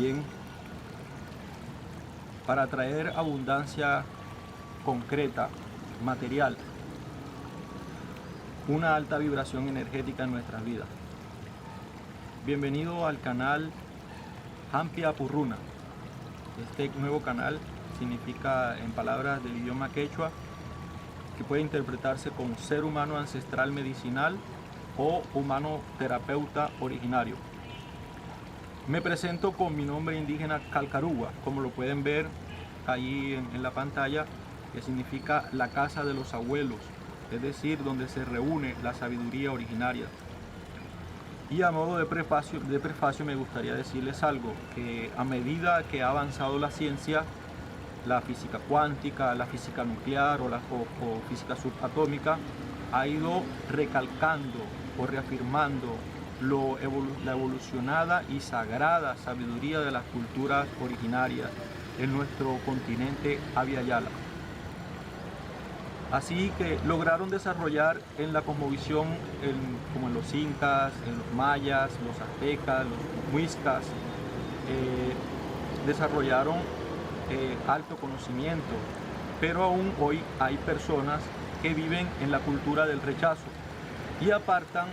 Bien, para traer abundancia concreta, material, una alta vibración energética en nuestras vidas. Bienvenido al canal Hampi Apurruna. Este nuevo canal significa, en palabras del idioma quechua, que puede interpretarse como ser humano ancestral medicinal o humano terapeuta originario. Me presento con mi nombre indígena Calcarúa, como lo pueden ver ahí en la pantalla, que significa la casa de los abuelos, es decir, donde se reúne la sabiduría originaria. Y a modo de prefacio me gustaría decirles algo, que a medida que ha avanzado la ciencia, la física cuántica, la física nuclear o física subatómica, ha ido recalcando o reafirmando la evolucionada y sagrada sabiduría de las culturas originarias en nuestro continente Abya Yala. Así que lograron desarrollar en la cosmovisión, como en los incas, en los mayas, los aztecas, los muiscas, desarrollaron alto conocimiento, pero aún hoy hay personas que viven en la cultura del rechazo y apartan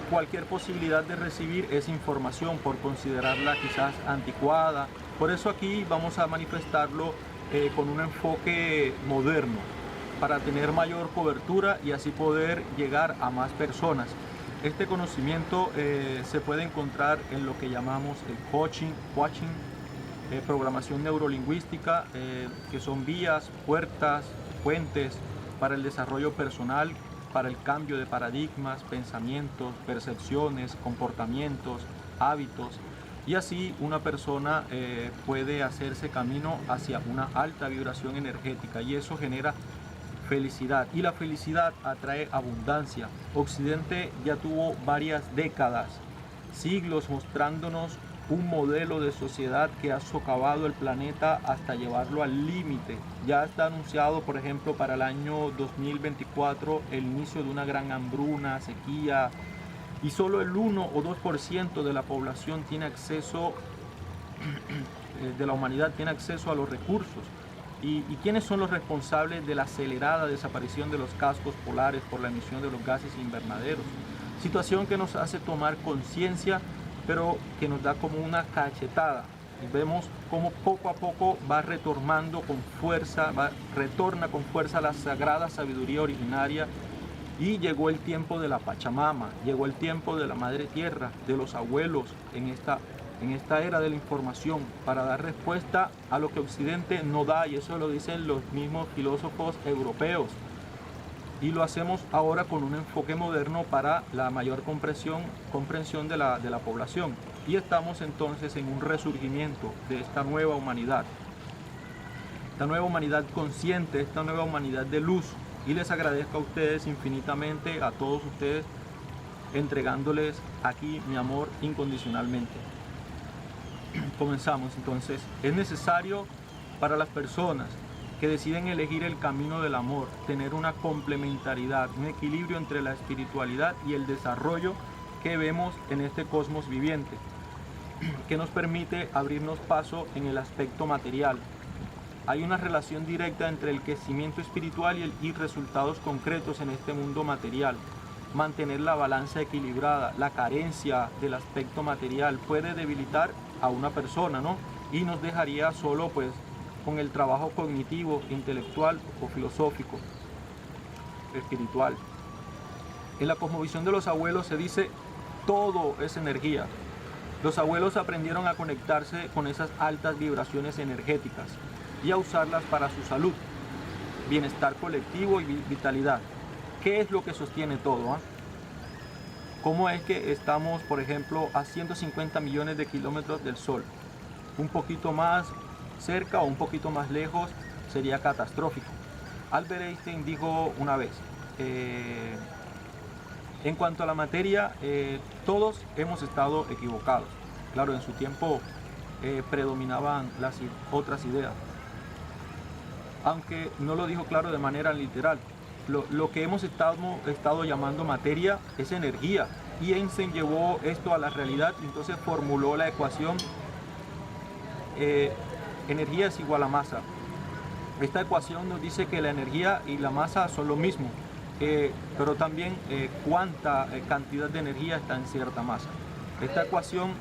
cualquier posibilidad de recibir esa información por considerarla quizás anticuada. Por eso aquí vamos a manifestarlo con un enfoque moderno, para tener mayor cobertura y así poder llegar a más personas. Este conocimiento se puede encontrar en lo que llamamos el coaching, programación neurolingüística, que son vías, puertas, puentes para el desarrollo personal, para el cambio de paradigmas, pensamientos, percepciones, comportamientos, hábitos, y así una persona puede hacerse camino hacia una alta vibración energética, y eso genera felicidad, y la felicidad atrae abundancia. Occidente ya tuvo varias décadas, siglos, mostrándonos un modelo de sociedad que ha socavado el planeta hasta llevarlo al límite. Ya está anunciado, por ejemplo, para el año 2024 el inicio de una gran hambruna, sequía, y solo el 1 o 2% de la población tiene acceso, de la humanidad tiene acceso a los recursos. ¿Y quiénes son los responsables de la acelerada desaparición de los cascos polares por la emisión de los gases invernaderos? Situación que nos hace tomar conciencia, pero que nos da como una cachetada. Y vemos cómo poco a poco va retorna con fuerza la sagrada sabiduría originaria, y llegó el tiempo de la Pachamama, llegó el tiempo de la Madre Tierra, de los abuelos en esta era de la información, para dar respuesta a lo que Occidente no da, y eso lo dicen los mismos filósofos europeos. Y lo hacemos ahora con un enfoque moderno para la mayor comprensión de la población. Y estamos entonces en un resurgimiento de esta nueva humanidad consciente, esta nueva humanidad de luz. Y les agradezco a ustedes infinitamente, a todos ustedes, entregándoles aquí mi amor incondicionalmente. Comenzamos entonces. Es necesario para las personas que deciden elegir el camino del amor tener una complementariedad, un equilibrio entre la espiritualidad y el desarrollo que vemos en este cosmos viviente, que nos permite abrirnos paso en el aspecto material. Hay una relación directa entre el crecimiento espiritual y resultados concretos en este mundo material. Mantener la balanza equilibrada, la carencia del aspecto material puede debilitar a una persona, ¿no? Y nos dejaría solo pues con el trabajo cognitivo, intelectual o filosófico, espiritual. En la cosmovisión de los abuelos se dice: todo es energía. Los abuelos aprendieron a conectarse con esas altas vibraciones energéticas y a usarlas para su salud, bienestar colectivo y vitalidad. ¿Qué es lo que sostiene todo? ¿Cómo es que estamos, por ejemplo, a 150 millones de kilómetros del Sol? Un poquito más cerca o un poquito más lejos sería catastrófico. Albert Einstein dijo una vez, en cuanto a la materia, todos hemos estado equivocados. Claro, en su tiempo predominaban las otras ideas, aunque no lo dijo claro de manera literal. Lo que hemos estado llamando materia es energía, y Einstein llevó esto a la realidad y entonces formuló la ecuación energía es igual a masa. Esta ecuación nos dice que la energía y la masa son lo mismo, pero también cuánta cantidad de energía está en cierta masa. Esta ecuación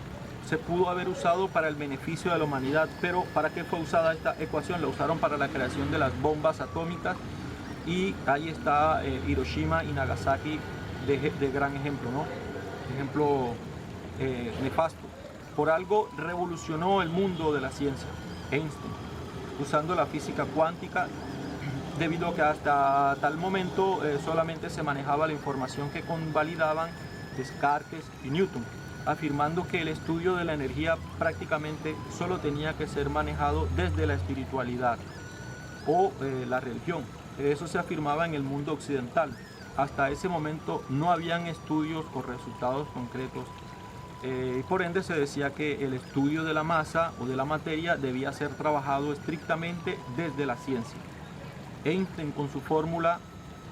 se pudo haber usado para el beneficio de la humanidad, pero ¿para qué fue usada esta ecuación? La usaron para la creación de las bombas atómicas, y ahí está Hiroshima y Nagasaki de gran ejemplo, ¿no? Ejemplo nefasto. Por algo revolucionó el mundo de la ciencia, Einstein, usando la física cuántica, debido a que hasta tal momento solamente se manejaba la información que convalidaban Descartes y Newton, afirmando que el estudio de la energía prácticamente solo tenía que ser manejado desde la espiritualidad o la religión. Eso se afirmaba en el mundo occidental. Hasta ese momento no habían estudios o resultados concretos, y por ende se decía que el estudio de la masa o de la materia debía ser trabajado estrictamente desde la ciencia. Einstein, con su fórmula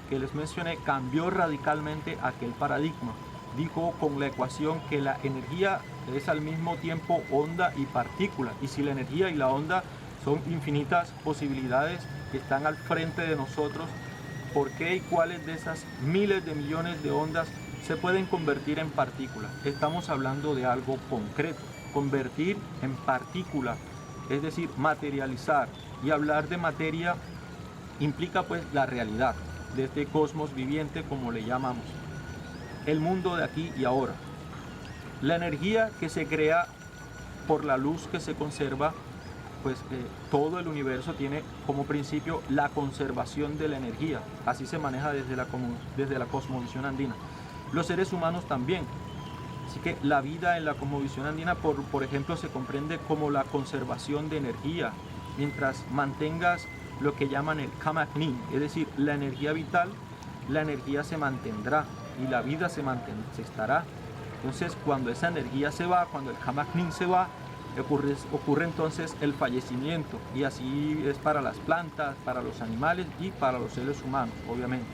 que les mencioné, cambió radicalmente aquel paradigma. Dijo con la ecuación que la energía es al mismo tiempo onda y partícula, y si la energía y la onda son infinitas posibilidades que están al frente de nosotros, ¿por qué y cuáles de esas miles de millones de ondas se pueden convertir en partículas? Estamos hablando de algo concreto, convertir en partícula, es decir, materializar. Y hablar de materia implica pues la realidad de este cosmos viviente, como le llamamos, el mundo de aquí y ahora. La energía que se crea por la luz que se conserva, pues todo el universo tiene como principio la conservación de la energía. Así se maneja desde la cosmovisión andina. Los seres humanos también. Así que la vida en la cosmovisión andina, por ejemplo, se comprende como la conservación de energía. Mientras mantengas lo que llaman el Kama-Agni, es decir, la energía vital, la energía se mantendrá y la vida se estará. Entonces, cuando esa energía se va, cuando el Kama-Agni se va, ocurre entonces el fallecimiento, y así es para las plantas, para los animales y para los seres humanos, obviamente.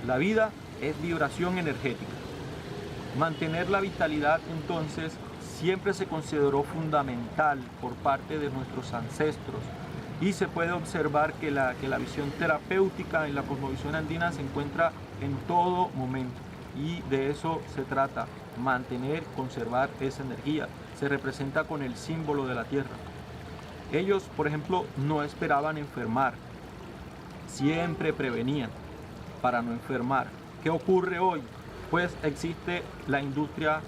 La vida es vibración energética. Mantener la vitalidad entonces siempre se consideró fundamental por parte de nuestros ancestros, y se puede observar que la visión terapéutica en la cosmovisión andina se encuentra en todo momento, y de eso se trata, mantener, conservar esa energía. Se representa con el símbolo de la tierra. Ellos, por ejemplo, no esperaban enfermar, siempre prevenían para no enfermar. ¿Qué ocurre hoy? Pues existe la industria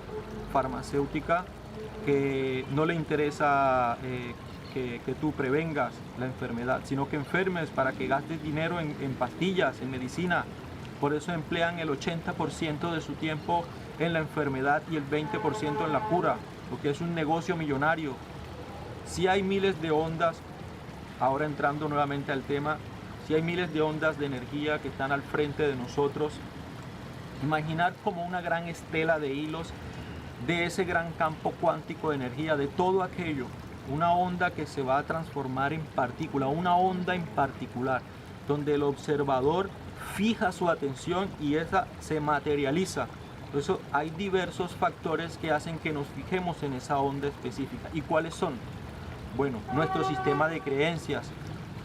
farmacéutica que no le interesa que tú prevengas la enfermedad, sino que enfermes para que gastes dinero en pastillas, en medicina. Por eso emplean el 80% de su tiempo en la enfermedad y el 20% en la cura, porque es un negocio millonario. Si hay miles de ondas, ahora entrando nuevamente al tema, si hay miles de ondas de energía que están al frente de nosotros, imaginar como una gran estela de hilos de ese gran campo cuántico de energía, de todo aquello, una onda que se va a transformar en partícula, una onda en particular, donde el observador fija su atención y esa se materializa. Por eso hay diversos factores que hacen que nos fijemos en esa onda específica. ¿Y cuáles son? Bueno, nuestro sistema de creencias,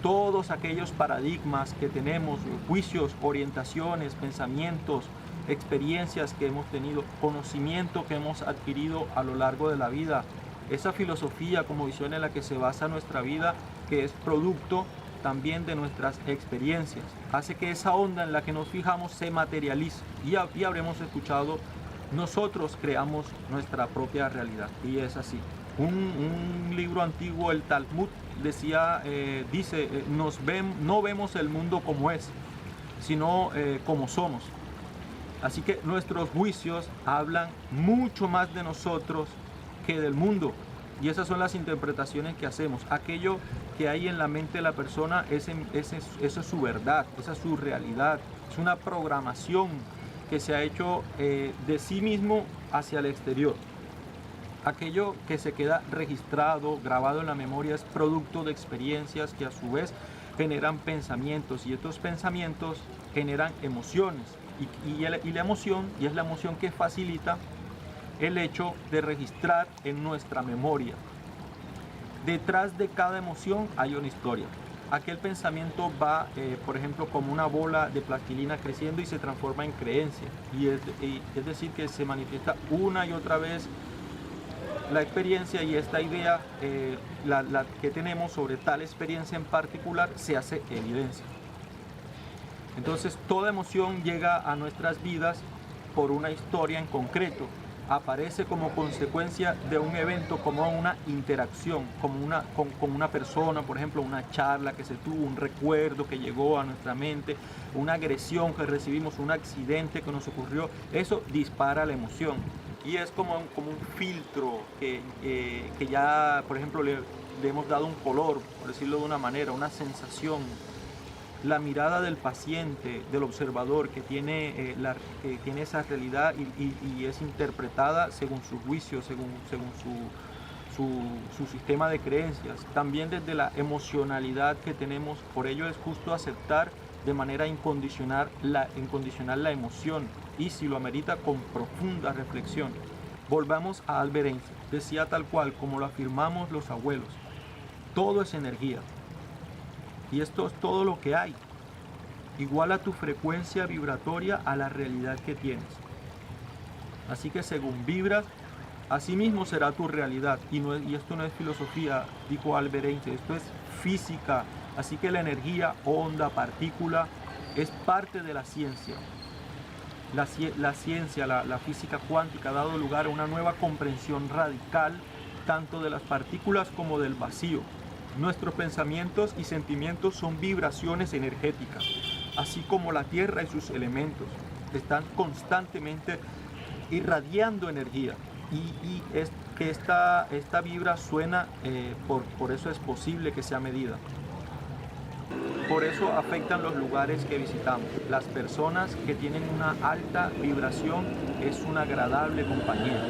todos aquellos paradigmas que tenemos, juicios, orientaciones, pensamientos, experiencias que hemos tenido, conocimiento que hemos adquirido a lo largo de la vida, esa filosofía como visión en la que se basa nuestra vida, que es producto también de nuestras experiencias, hace que esa onda en la que nos fijamos se materialice, y habremos escuchado, nosotros creamos nuestra propia realidad, y es así. Un libro antiguo, el Talmud, dice, no vemos el mundo como es, sino como somos. Así que nuestros juicios hablan mucho más de nosotros que del mundo, y esas son las interpretaciones que hacemos. Aquello que hay en la mente de la persona, esa es su verdad, esa es su realidad, es una programación que se ha hecho de sí mismo hacia el exterior. Aquello que se queda registrado, grabado en la memoria, es producto de experiencias que a su vez generan pensamientos, y estos pensamientos generan emociones, y la emoción, y es la emoción que facilita el hecho de registrar en nuestra memoria. Detrás de cada emoción hay una historia. Aquel pensamiento va, por ejemplo, como una bola de plastilina creciendo y se transforma en creencia. Es decir, que se manifiesta una y otra vez la experiencia, y esta idea, la que tenemos sobre tal experiencia en particular, se hace evidencia. Entonces, toda emoción llega a nuestras vidas por una historia en concreto. Aparece como consecuencia de un evento, como una interacción, con una persona, por ejemplo, una charla que se tuvo, un recuerdo que llegó a nuestra mente, una agresión que recibimos, un accidente que nos ocurrió. Eso dispara la emoción y es como un filtro que ya, por ejemplo, le hemos dado un color, por decirlo de una manera, una sensación. La mirada del paciente, del observador que tiene esa realidad y es interpretada según su juicio, según su sistema de creencias. También desde la emocionalidad que tenemos. Por ello es justo aceptar de manera incondicional la emoción, y si lo amerita, con profunda reflexión. Volvamos a Albert Einstein. Decía tal cual como lo afirmamos los abuelos: todo es energía. Y esto es todo lo que hay. Iguala tu frecuencia vibratoria a la realidad que tienes. Así que según vibras, así mismo será tu realidad. Y esto no es filosofía, dijo Albert Einstein, esto es física. Así que la energía, onda, partícula, es parte de la ciencia. La ciencia, la física cuántica, ha dado lugar a una nueva comprensión radical, tanto de las partículas como del vacío. Nuestros pensamientos y sentimientos son vibraciones energéticas, así como la Tierra y sus elementos están constantemente irradiando energía, y es que esta vibra suena, por eso es posible que sea medida. Por eso afectan los lugares que visitamos. Las personas que tienen una alta vibración es una agradable compañía.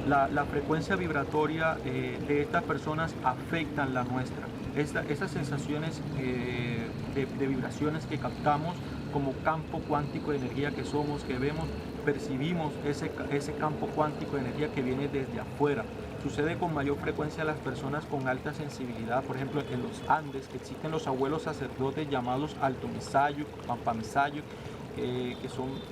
La frecuencia vibratoria de estas personas afectan la nuestra. Esas sensaciones de vibraciones que captamos como campo cuántico de energía que somos, que vemos, percibimos ese campo cuántico de energía que viene desde afuera. Sucede con mayor frecuencia a las personas con alta sensibilidad. Por ejemplo, en los Andes existen los abuelos sacerdotes llamados Alto Misayo, Pampa Misayo, que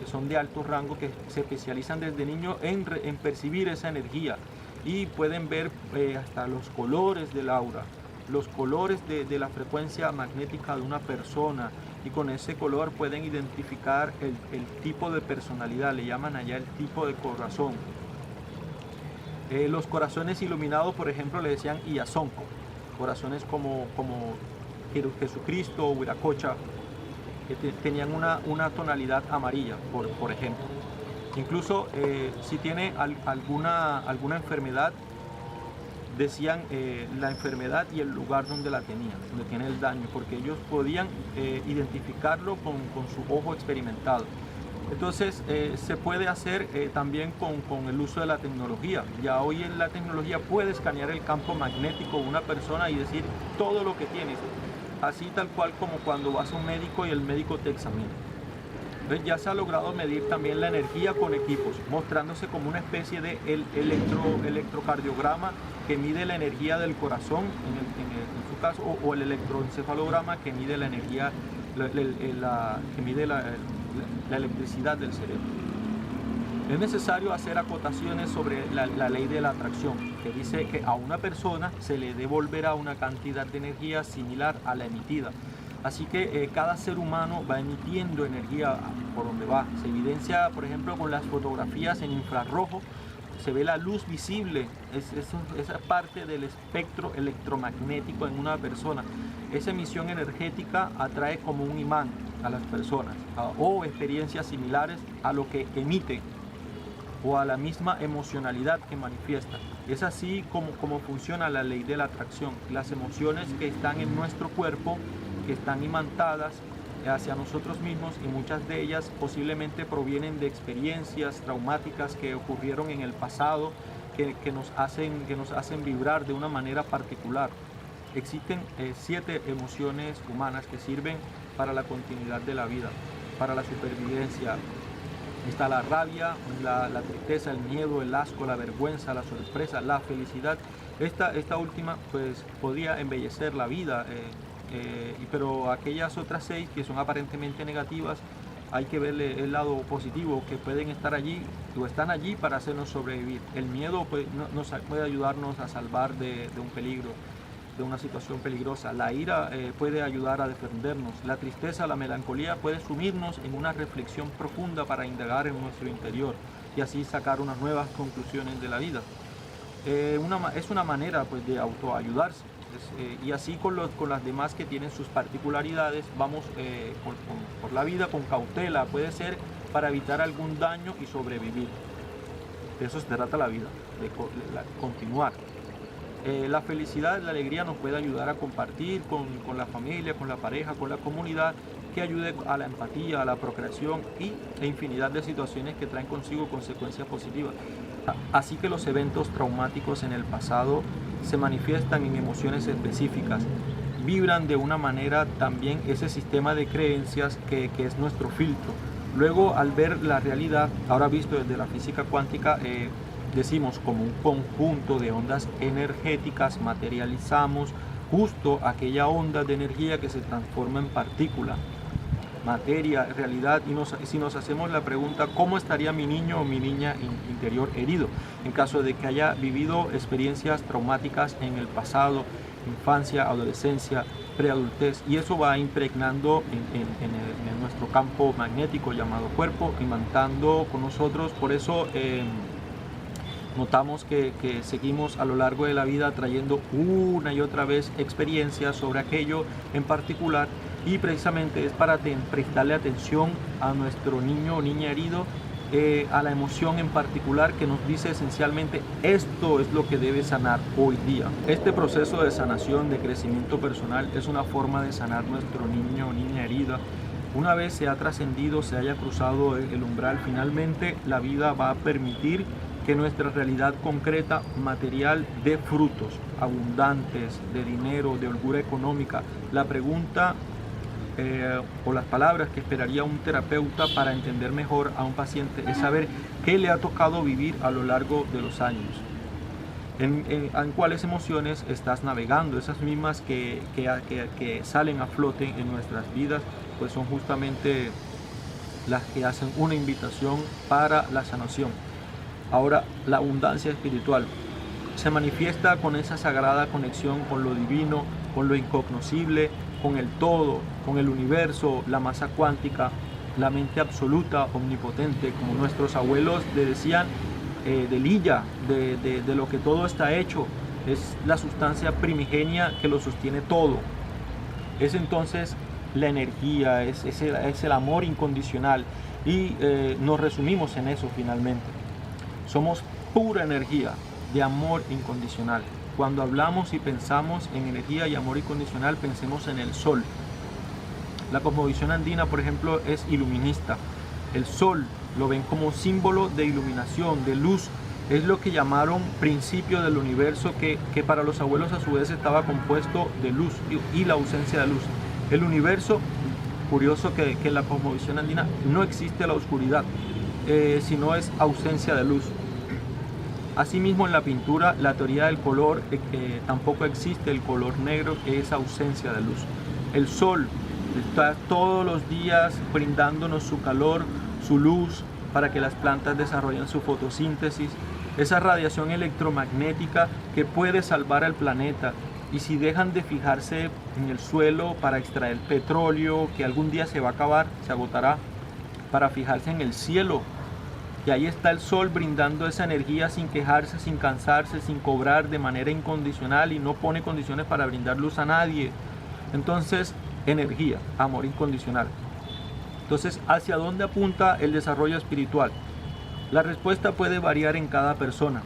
son de alto rango, que se especializan desde niños en percibir esa energía, y pueden ver hasta los colores del aura, los colores de la frecuencia magnética de una persona, y con ese color pueden identificar el tipo de personalidad, le llaman allá el tipo de corazón. Los corazones iluminados, por ejemplo, le decían Iyazonko, corazones como Jesucristo o Huiracocha, que tenían una tonalidad amarilla, por ejemplo. Incluso si tiene alguna enfermedad, decían la enfermedad y el lugar donde la tenía, donde tiene el daño, porque ellos podían identificarlo con su ojo experimentado. Entonces se puede hacer también con el uso de la tecnología. Ya hoy en la tecnología puede escanear el campo magnético de una persona y decir todo lo que tienes, así tal cual como cuando vas a un médico y el médico te examina. Entonces ya se ha logrado medir también la energía con equipos, mostrándose como una especie de electrocardiograma que mide la energía del corazón, en su caso, o el electroencefalograma que mide la energía, que mide la electricidad del cerebro. Es necesario hacer acotaciones sobre la ley de la atracción, que dice que a una persona se le devolverá una cantidad de energía similar a la emitida. Así que cada ser humano va emitiendo energía por donde va. Se evidencia, por ejemplo, con las fotografías en infrarrojo, se ve la luz visible, esa parte del espectro electromagnético en una persona. Esa emisión energética atrae como un imán a las personas, o experiencias similares a lo que emite, o a la misma emocionalidad que manifiesta. Es así como funciona la ley de la atracción. Las emociones que están en nuestro cuerpo, que están imantadas hacia nosotros mismos, y muchas de ellas posiblemente provienen de experiencias traumáticas que ocurrieron en el pasado, que nos hacen vibrar de una manera particular. Existen 7 emociones humanas que sirven para la continuidad de la vida, para la supervivencia. Está la rabia, la tristeza, el miedo, el asco, la vergüenza, la sorpresa, la felicidad Esta última pues podría embellecer la vida, pero aquellas otras 6 que son aparentemente negativas, hay que verle el lado positivo, que pueden estar allí o están allí para hacernos sobrevivir. El miedo pues, puede ayudarnos a salvar de un peligro, de una situación peligrosa. La ira puede ayudar a defendernos. La tristeza, la melancolía puede sumirnos en una reflexión profunda para indagar en nuestro interior y así sacar unas nuevas conclusiones de la vida. Es una manera pues, de autoayudarse. Y así con las demás que tienen sus particularidades, vamos por la vida con cautela, puede ser para evitar algún daño y sobrevivir. De eso se trata la vida, de continuar. La felicidad, la alegría nos puede ayudar a compartir con la familia, con la pareja, con la comunidad, que ayude a la empatía, a la procreación e infinidad de situaciones que traen consigo consecuencias positivas. Así que los eventos traumáticos en el pasado se manifiestan en emociones específicas, vibran de una manera también ese sistema de creencias que es nuestro filtro. Luego, al ver la realidad, ahora visto desde la física cuántica, decimos como un conjunto de ondas energéticas, materializamos justo aquella onda de energía que se transforma en partícula, materia, realidad, y si nos hacemos la pregunta, ¿cómo estaría mi niño o mi niña interior herido en caso de que haya vivido experiencias traumáticas en el pasado, infancia, adolescencia, preadultez? Y eso va impregnando en nuestro campo magnético llamado cuerpo, imantando con nosotros. Por eso notamos que seguimos a lo largo de la vida trayendo una y otra vez experiencias sobre aquello en particular, y precisamente es para prestarle atención a nuestro niño o niña herido, a la emoción en particular que nos dice esencialmente esto es lo que debe sanar hoy día. Este proceso de sanación, de crecimiento personal, es una forma de sanar nuestro niño o niña herida. Una vez se ha trascendido, se haya cruzado el umbral, finalmente la vida va a permitir que nuestra realidad concreta, material, dé frutos abundantes de dinero, de holgura económica. La pregunta o las palabras que esperaría un terapeuta para entender mejor a un paciente es saber qué le ha tocado vivir a lo largo de los años. En cuáles emociones estás navegando. Esas mismas que salen a flote en nuestras vidas, pues son justamente las que hacen una invitación para la sanación. Ahora, la abundancia espiritual se manifiesta con esa sagrada conexión con lo divino, con lo incognoscible, con el todo, con el universo, la masa cuántica, la mente absoluta, omnipotente, como nuestros abuelos decían, de Lilla, de lo que todo está hecho. Es la sustancia primigenia que lo sostiene todo. Es entonces la energía, es el amor incondicional, y nos resumimos en eso finalmente. Somos pura energía de amor incondicional. Cuando hablamos y pensamos en energía y amor incondicional, pensemos en el sol. La cosmovisión andina, por ejemplo, es iluminista. El sol lo ven como símbolo de iluminación, de luz. Es lo que llamaron principio del universo, que para los abuelos a su vez estaba compuesto de luz y la ausencia de luz. El universo, curioso que en la cosmovisión andina no existe la oscuridad, sino es ausencia de luz. Asimismo, en la pintura, la teoría del color, tampoco existe el color negro, que es ausencia de luz. El sol está todos los días brindándonos su calor, su luz, para que las plantas desarrollen su fotosíntesis, esa radiación electromagnética que puede salvar al planeta. Y si dejan de fijarse en el suelo para extraer petróleo, que algún día se va a acabar, se agotará, para fijarse en el cielo, y ahí está el sol brindando esa energía sin quejarse, sin cansarse, sin cobrar, de manera incondicional, y no pone condiciones para brindar luz a nadie. Entonces, energía, amor incondicional. Entonces, ¿hacia dónde apunta el desarrollo espiritual? La respuesta puede variar en cada persona,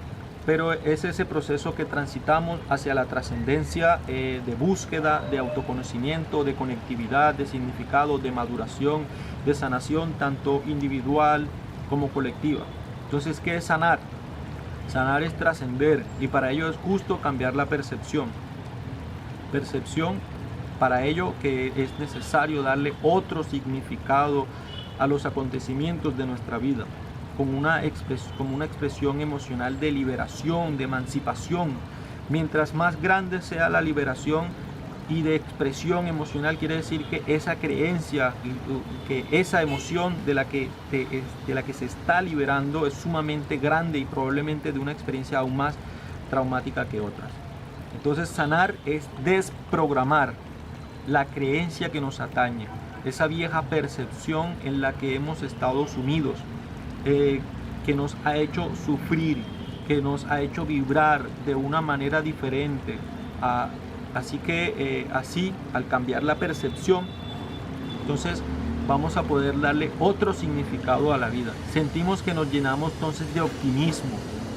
pero es ese proceso que transitamos hacia la trascendencia, de búsqueda, de autoconocimiento, de conectividad, de significado, de maduración, de sanación, tanto individual como colectiva. Entonces, ¿qué es sanar? Sanar es trascender, y para ello es justo cambiar la percepción. Percepción, para ello que es necesario darle otro significado a los acontecimientos de nuestra vida, como una expresión emocional de liberación, de emancipación, Mientras más grande sea la liberación y de expresión emocional, quiere decir que esa creencia, que esa emoción de la que se está liberando es sumamente grande y probablemente de una experiencia aún más traumática que otras. Entonces sanar es desprogramar la creencia que nos atañe, esa vieja percepción en la que hemos estado sumidos, que nos ha hecho sufrir, que nos ha hecho vibrar de una manera diferente. Así que así, al cambiar la percepción, entonces vamos a poder darle otro significado a la vida. Sentimos que nos llenamos entonces de optimismo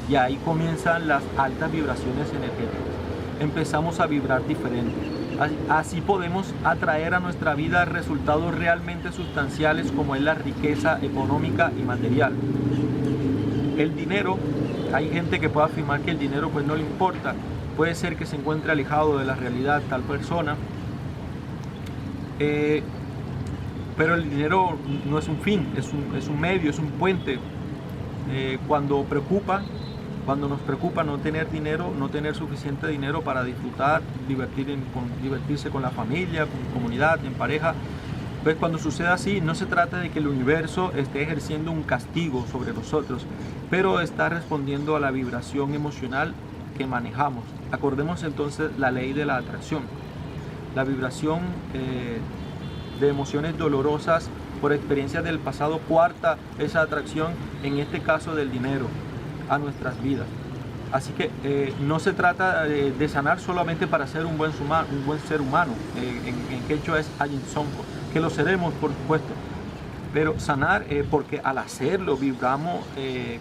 y ahí comienzan las altas vibraciones energéticas. Empezamos a vibrar diferente. Así podemos atraer a nuestra vida resultados realmente sustanciales como es la riqueza económica y material. El dinero, hay gente que puede afirmar que el dinero pues no le importa. Puede ser que se encuentre alejado de la realidad tal persona, pero el dinero no es un fin, es un medio, es un puente. Cuando nos preocupa no tener dinero, no tener suficiente dinero para disfrutar, divertirse con la familia, con comunidad, en pareja, pues cuando sucede así, no se trata de que el universo esté ejerciendo un castigo sobre nosotros, pero está respondiendo a la vibración emocional que manejamos. Acordemos entonces la ley de la atracción. La vibración de emociones dolorosas por experiencias del pasado cuarta esa atracción, en este caso del dinero, a nuestras vidas. Así que no se trata de sanar solamente para ser un buen ser humano. En quechua es Ayin Sonko, que lo seremos por supuesto, pero sanar porque al hacerlo vibramos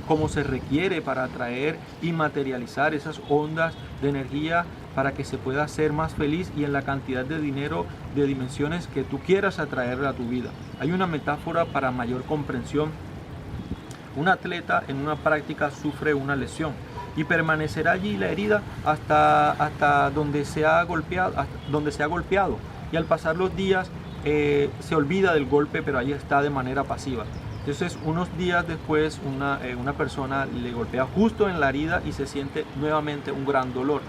como se requiere para atraer y materializar esas ondas de energía para que se pueda ser más feliz y en la cantidad de dinero de dimensiones que tú quieras atraer a tu vida. Hay una metáfora para mayor comprensión. Un atleta en una práctica sufre una lesión y permanecerá allí la herida hasta donde se ha golpeado, y al pasar los días se olvida del golpe, pero ahí está de manera pasiva. Entonces unos días después una persona le golpea justo en la herida y se siente nuevamente un gran dolor,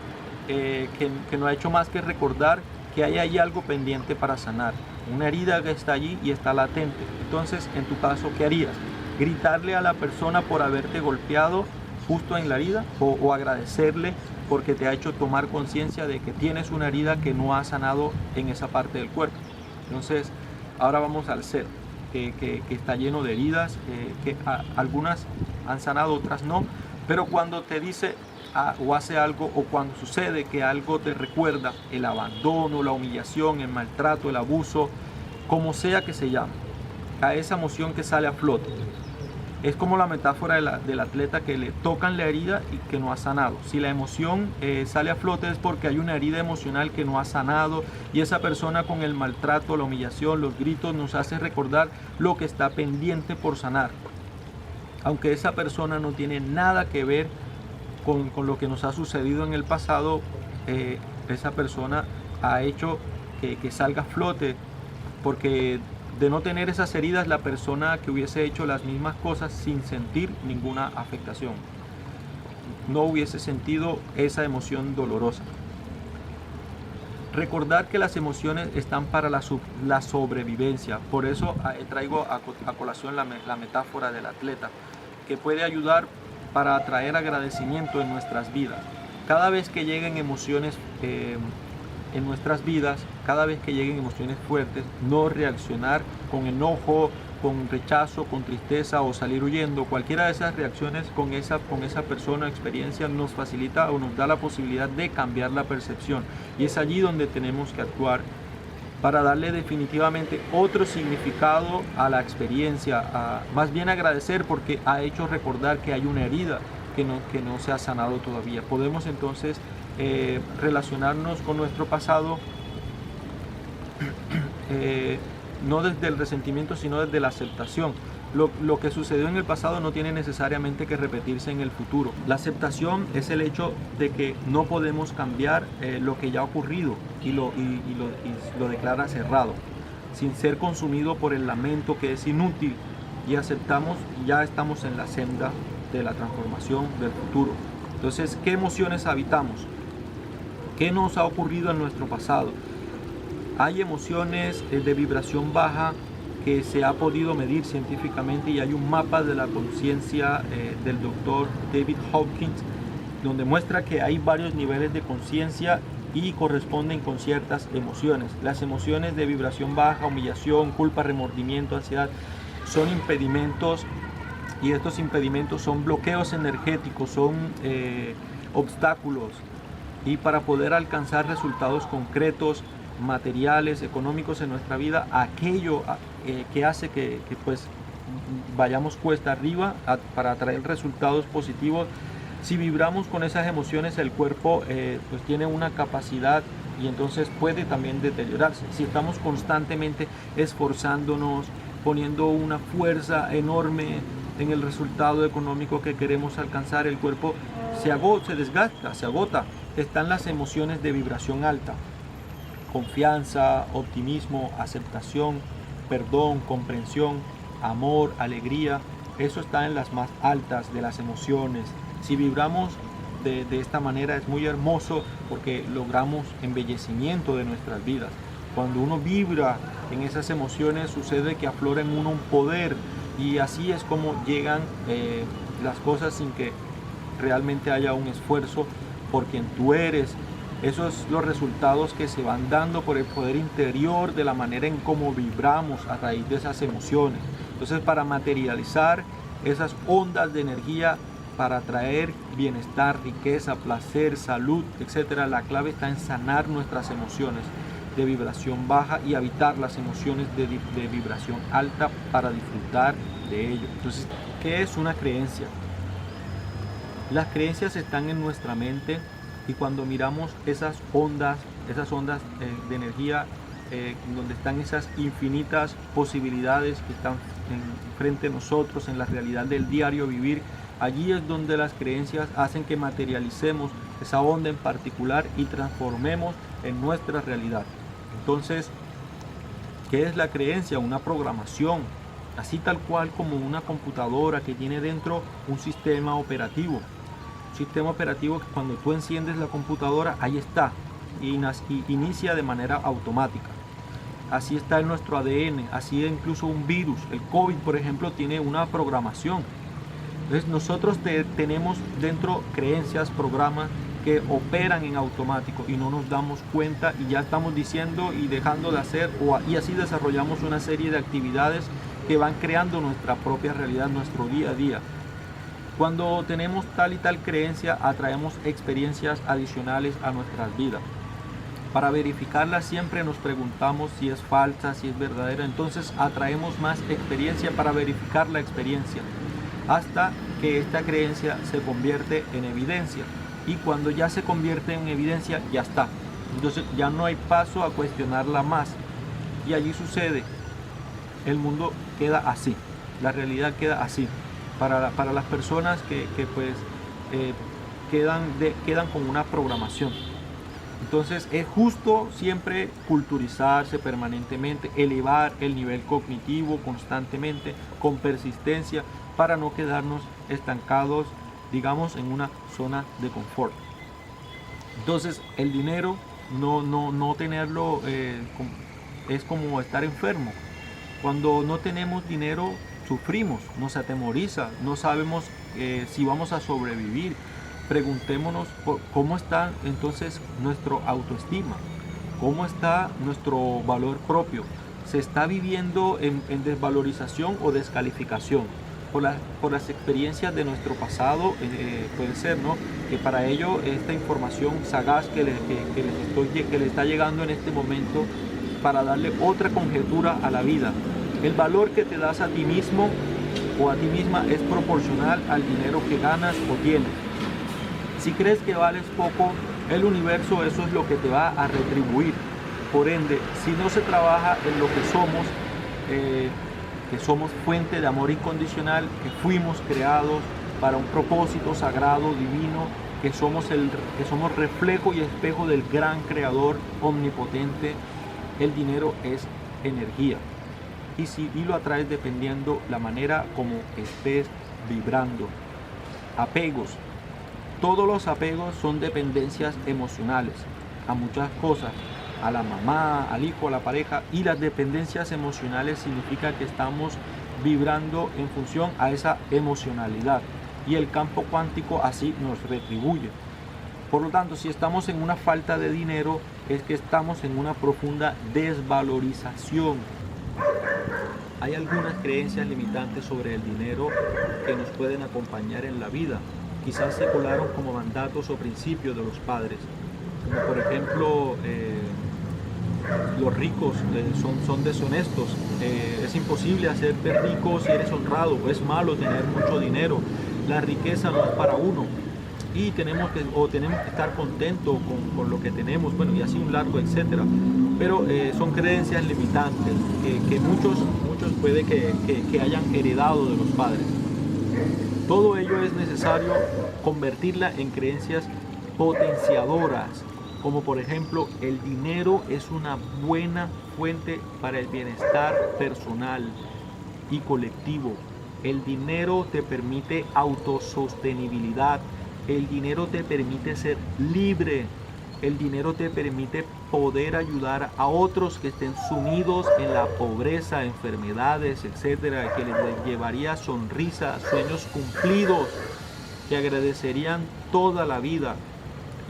que no ha hecho más que recordar que hay ahí algo pendiente para sanar, una herida que está allí y está latente. Entonces, en tu caso, ¿qué harías? ¿Gritarle a la persona por haberte golpeado justo en la herida o agradecerle porque te ha hecho tomar conciencia de que tienes una herida que no ha sanado en esa parte del cuerpo? Entonces, ahora vamos al ser, que está lleno de heridas, que algunas han sanado, otras no, pero cuando te dice o hace algo, o cuando sucede que algo te recuerda el abandono, la humillación, el maltrato, el abuso, como sea que se llame, a esa emoción que sale a flote. Es como la metáfora del atleta que le tocan la herida y que no ha sanado. Si la emoción sale a flote es porque hay una herida emocional que no ha sanado, y esa persona con el maltrato, la humillación, los gritos nos hace recordar lo que está pendiente por sanar. Aunque esa persona no tiene nada que ver con lo que nos ha sucedido en el pasado, esa persona ha hecho que salga a flote, porque de no tener esas heridas, la persona que hubiese hecho las mismas cosas sin sentir ninguna afectación no hubiese sentido esa emoción dolorosa. Recordar que las emociones están para la sobrevivencia. Por eso traigo a colación la metáfora del atleta, que puede ayudar para atraer agradecimiento en nuestras vidas. Cada vez que lleguen emociones en nuestras vidas, cada vez que lleguen emociones fuertes, no reaccionar con enojo, con rechazo, con tristeza o salir huyendo. Cualquiera de esas reacciones con esa persona o experiencia nos facilita o nos da la posibilidad de cambiar la percepción, y es allí donde tenemos que actuar para darle definitivamente otro significado a la experiencia, más bien agradecer porque ha hecho recordar que hay una herida que no se ha sanado todavía. Podemos entonces relacionarnos con nuestro pasado no desde el resentimiento, sino desde la aceptación. Lo que sucedió en el pasado no tiene necesariamente que repetirse en el futuro. La aceptación es el hecho de que no podemos cambiar lo que ya ha ocurrido y lo declara cerrado, sin ser consumido por el lamento que es inútil, y aceptamos, ya estamos en la senda de la transformación del futuro. Entonces, ¿qué emociones habitamos? ¿Qué nos ha ocurrido en nuestro pasado? Hay emociones de vibración baja que se ha podido medir científicamente, y hay un mapa de la conciencia del doctor David Hawkins, donde muestra que hay varios niveles de conciencia y corresponden con ciertas emociones. Las emociones de vibración baja, humillación, culpa, remordimiento, ansiedad, son impedimentos, y estos impedimentos son bloqueos energéticos, son obstáculos, y para poder alcanzar resultados concretos, materiales, económicos en nuestra vida, aquello que hace que pues vayamos cuesta arriba para atraer resultados positivos. Si vibramos con esas emociones, el cuerpo pues tiene una capacidad, y entonces puede también deteriorarse. Si estamos constantemente esforzándonos, poniendo una fuerza enorme en el resultado económico que queremos alcanzar, el cuerpo se desgasta, se agota. Están las emociones de vibración alta: confianza, optimismo, aceptación, perdón, comprensión, amor, alegría. Eso está en las más altas de las emociones. Si vibramos de esta manera, es muy hermoso, porque logramos embellecimiento de nuestras vidas. Cuando uno vibra en esas emociones, sucede que aflora en uno un poder, y así es como llegan las cosas sin que realmente haya un esfuerzo por quien tú eres. Esos son los resultados que se van dando por el poder interior, de la manera en cómo vibramos a raíz de esas emociones. Entonces, para materializar esas ondas de energía, para traer bienestar, riqueza, placer, salud, etc., la clave está en sanar nuestras emociones de vibración baja y habitar las emociones de vibración alta para disfrutar de ello. Entonces, ¿qué es una creencia? Las creencias están en nuestra mente, y cuando miramos esas ondas de energía, donde están esas infinitas posibilidades que están frente a nosotros en la realidad del diario vivir, allí es donde las creencias hacen que materialicemos esa onda en particular y transformemos en nuestra realidad. Entonces, ¿qué es la creencia? Una programación, así tal cual como una computadora que tiene dentro un sistema operativo. Sistema operativo que cuando tú enciendes la computadora, ahí está, y inicia de manera automática. Así está en nuestro ADN, así incluso un virus, el COVID por ejemplo, tiene una programación. Entonces nosotros tenemos dentro creencias, programas que operan en automático y no nos damos cuenta, y ya estamos diciendo y dejando de hacer, y así desarrollamos una serie de actividades que van creando nuestra propia realidad, nuestro día a día. Cuando tenemos tal y tal creencia, atraemos experiencias adicionales a nuestras vidas. Para verificarla siempre nos preguntamos si es falsa, si es verdadera. Entonces atraemos más experiencia para verificar la experiencia, hasta que esta creencia se convierte en evidencia. Y cuando ya se convierte en evidencia, ya está. Entonces ya no hay paso a cuestionarla más. Y allí sucede. El mundo queda así. La realidad queda así. Para las personas que pues quedan con una programación. Entonces es justo siempre culturizarse permanentemente, elevar el nivel cognitivo constantemente, con persistencia, para no quedarnos estancados, digamos, en una zona de confort. Entonces el dinero, no tenerlo es como estar enfermo. Cuando no tenemos dinero, sufrimos, nos atemoriza, no sabemos si vamos a sobrevivir. Preguntémonos cómo está entonces nuestro autoestima, cómo está nuestro valor propio. ¿Se está viviendo en desvalorización o descalificación? Por las experiencias de nuestro pasado, puede ser, ¿no? Que para ello esta información sagaz que le está llegando en este momento, para darle otra conjetura a la vida. El valor que te das a ti mismo o a ti misma es proporcional al dinero que ganas o tienes. Si crees que vales poco, el universo eso es lo que te va a retribuir. Por ende, si no se trabaja en lo que somos fuente de amor incondicional, que fuimos creados para un propósito sagrado, divino, que somos reflejo y espejo del gran creador omnipotente, el dinero es energía. Y lo atraes dependiendo la manera como estés vibrando. Apegos. Todos los apegos son dependencias emocionales. a muchas cosas, a la mamá, al hijo, a la pareja, y las dependencias emocionales significa que estamos vibrando en función a esa emocionalidad y el campo cuántico así nos retribuye. Por lo tanto, si estamos en una falta de dinero, es que estamos en una profunda desvalorización. Hay algunas creencias limitantes sobre el dinero que nos pueden acompañar en la vida. Quizás se colaron como mandatos o principios de los padres, como por ejemplo los ricos son deshonestos, es imposible hacerte rico si eres honrado, es malo tener mucho dinero, la riqueza no es para uno y tenemos que estar contentos con lo que tenemos, bueno, y así un largo etcétera. Pero son creencias limitantes que muchos puede que hayan heredado de los padres. Todo ello es necesario convertirla en creencias potenciadoras, como por ejemplo, el dinero es una buena fuente para el bienestar personal y colectivo. El dinero te permite autosostenibilidad. El dinero te permite ser libre. El dinero te permite poder ayudar a otros que estén sumidos en la pobreza, enfermedades, etcétera, que les llevaría sonrisas, sueños cumplidos, que agradecerían toda la vida.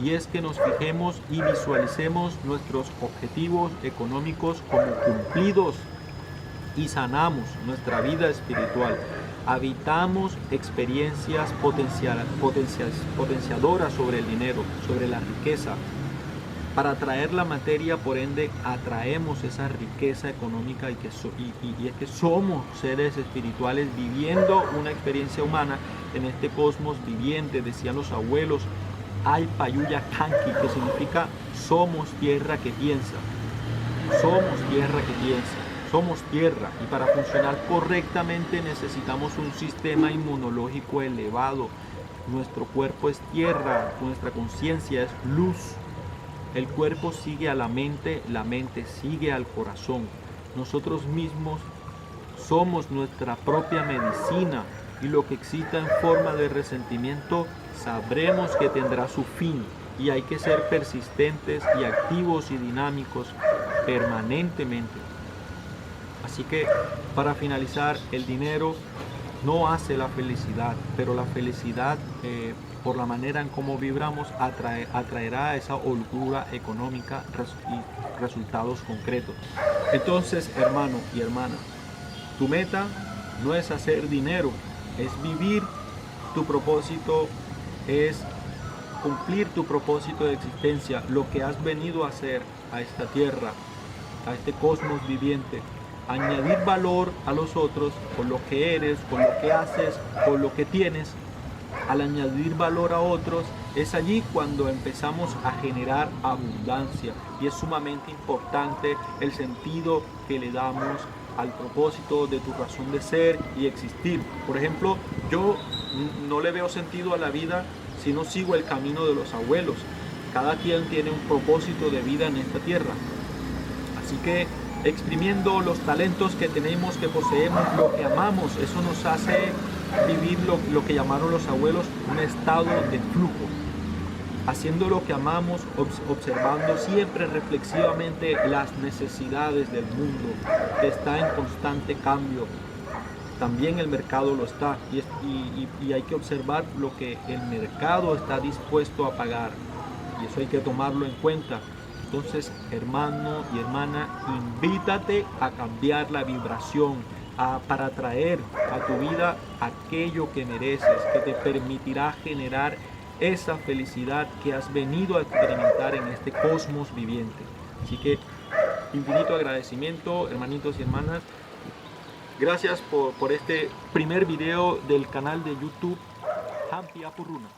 Y es que nos fijemos y visualicemos nuestros objetivos económicos como cumplidos y sanamos nuestra vida espiritual. Habitamos experiencias potenciadoras sobre el dinero, sobre la riqueza. Para atraer la materia, por ende, atraemos esa riqueza económica y es que somos seres espirituales viviendo una experiencia humana en este cosmos viviente, decían los abuelos. Hay Payuya Kanki, que significa somos tierra que piensa. Somos tierra que piensa. Somos tierra y para funcionar correctamente necesitamos un sistema inmunológico elevado. Nuestro cuerpo es tierra, nuestra conciencia es luz. El cuerpo sigue a la mente sigue al corazón. Nosotros mismos somos nuestra propia medicina y lo que exista en forma de resentimiento sabremos que tendrá su fin y hay que ser persistentes y activos y dinámicos permanentemente. Así que para finalizar, el dinero no hace la felicidad, pero la felicidad por la manera en cómo vibramos atraerá esa holgura económica y resultados concretos. Entonces, hermano y hermana, tu meta no es hacer dinero, es vivir tu propósito, es cumplir tu propósito de existencia, lo que has venido a hacer a esta tierra, a este cosmos viviente. Añadir valor a los otros con lo que eres, con lo que haces, con lo que tienes. Al añadir valor a otros es allí cuando empezamos a generar abundancia y es sumamente importante el sentido que le damos al propósito de tu razón de ser y existir. Por ejemplo, yo no le veo sentido a la vida si no sigo el camino de los abuelos. Cada quien tiene un propósito de vida en esta tierra. Así que exprimiendo los talentos que tenemos, que poseemos, lo que amamos, eso nos hace vivir lo que llamaron los abuelos un estado de flujo. Haciendo lo que amamos, observando siempre reflexivamente las necesidades del mundo, que está en constante cambio. También el mercado lo está y hay que observar lo que el mercado está dispuesto a pagar y eso hay que tomarlo en cuenta. Entonces, hermano y hermana, invítate a cambiar la vibración, para atraer a tu vida aquello que mereces, que te permitirá generar esa felicidad que has venido a experimentar en este cosmos viviente. Así que, infinito agradecimiento, hermanitos y hermanas. Gracias por este primer video del canal de YouTube Hampi Apurruna.